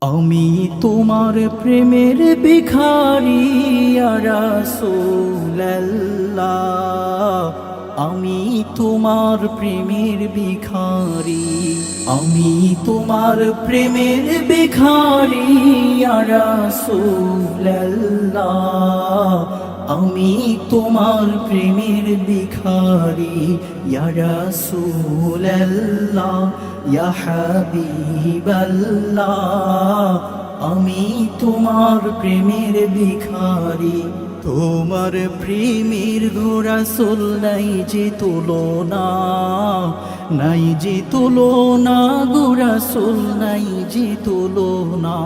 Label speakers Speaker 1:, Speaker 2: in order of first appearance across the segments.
Speaker 1: আমি তোমার প্রেমের ভিখারি ইয়া রাসূলুল্লাহ, আমি তোমার প্রেমের ভিখারি, আমি তোমার প্রেমের ভিখারি ইয়া রাসূলুল্লাহ, আমি তোমার প্রেমের ভিখারি ইয়া রাসূলুল্লাহ, ইয়া হাবিবাল্লাহ, আমি তোমার প্রেমের ভিখারি। তোমার প্রেমের গো রাসূল নাই যে তুলনা, নাই যে তুলনা গো রাসূল নাই যে তুলনা।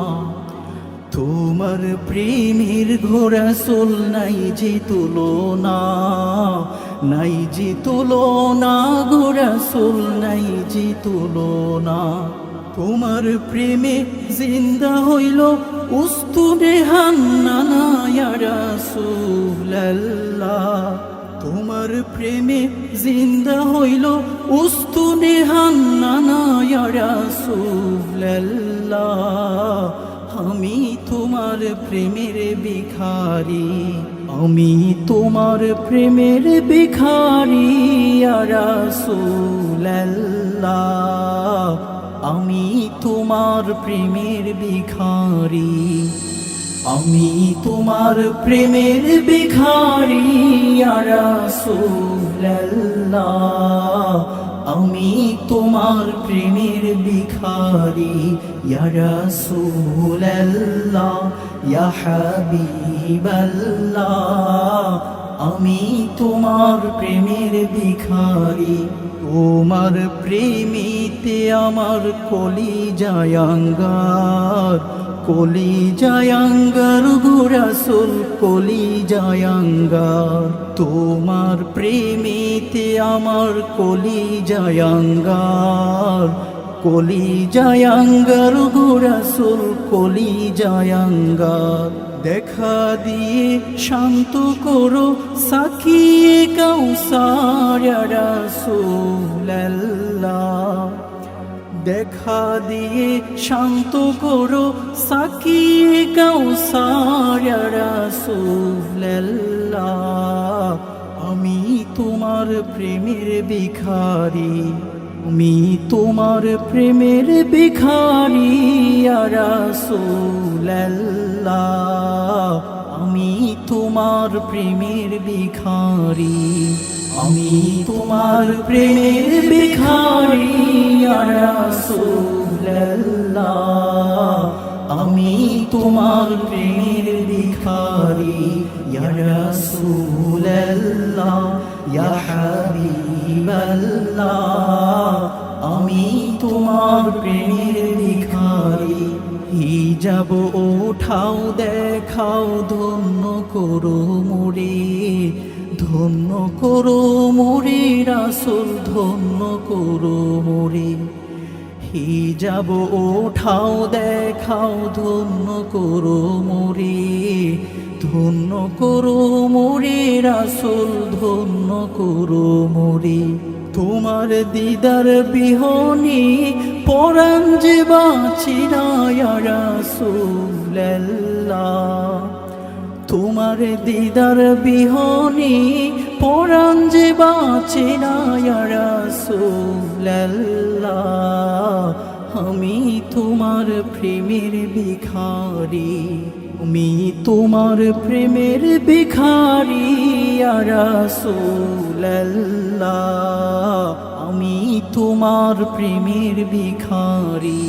Speaker 1: তোমার প্রেমের গো রাসূল নাই যে তুলনা, নাই যে তুলনা গো রাসূল নাই যে তুলনা। তোমার প্রেমে জিন্দা হইল উস্তুনে হান্নানা ইয়া রাসূলুল্লাহ, তোমার প্রেমে জিন্দা হইল উস্তুনে হান্নানা ইয়া রাসূলুল্লাহ, আমি তোমার প্রেমের ভিখারি, আমি তোমার প্রেমের ভিখারি ইয়া রাসূলুল্লাহ, আমি তোমার প্রেমের ভিখারি, আমি তোমার প্রেমের ভিখারি ইয়া রাসূলুল্লাহ, আমি তোমার প্রেমের ভিখারি ইয়া রাসূলুল্লাহ, ইয়া হাবিবাল্লাহ, আমি তোমার প্রেমের ভিখারি। তোমার প্রেমেতে আমার কলিজায় আঙ্গার, কলিজায় আঙ্গার গো রাসূল কলিজায় আঙ্গার। তোমার প্রেমেতে আমার কলিজায় আঙ্গার, কলিজায় আঙ্গার গো রাসূল কলিজায় আঙ্গার। দেখা দিয়ে শান্ত করো সাকিয়ে কাউসার ইয়া রাসূলুল্লাহ, দেখা দিয়ে শান্ত করো সাকিয়ে কাউসার ইয়া রাসূলুল্লাহ, আমি তোমার প্রেমের ভিখারি, আমি তোমার প্রেমের ভিখারি ইয়া রাসূলুল্লাহ, আমি তোমার প্রেমের ভিখারি, আমি তোমার প্রেমের ভিখারি ইয়া রাসূলুল্লাহ, আমি তোমার প্রেমের ভিখারি ইয়া রাসূলুল্লাহ, ইয়া হাবিবাল্লাহ, আমি তোমার প্রেমের ভিখারি। হিজাব ওঠাও দেখাও ধন্য করো মোরে, ধন্য করো মোরে রাসূল ধন্য করো মোরে। হিজাব ওঠাও দেখাও ধন্য করো মোরে, ধন্য করো মোরে রাসূল ধন্য করো মোরে। তোমার দিদার বিহনে পরাণ যে বাঁচে না ইয়া রাসূলুল্লাহ, তোমার দিদার বিহনে পরাণ যে বাঁচে না ইয়া রাসূলুল্লাহ, আমি তোমার প্রেমের ভিখারি, আমি তোমার প্রেমের ভিখারি ইয়া রাসূলুল্লাহ, আমি তোমার প্রেমের ভিখারি,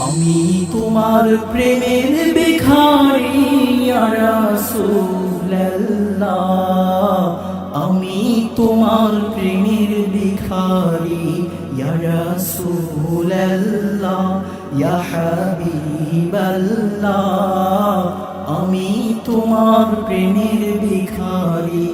Speaker 1: আমি তোমার প্রেমের ভিখারি ইয়া রাসূলুল্লাহ, আমি তোমার প্রেমের ভিখারি ইয়া রাসূলুল্লাহ, ইয়া হাবিবাল্লাহ, আমি তোমার প্রেমের ভিখারি।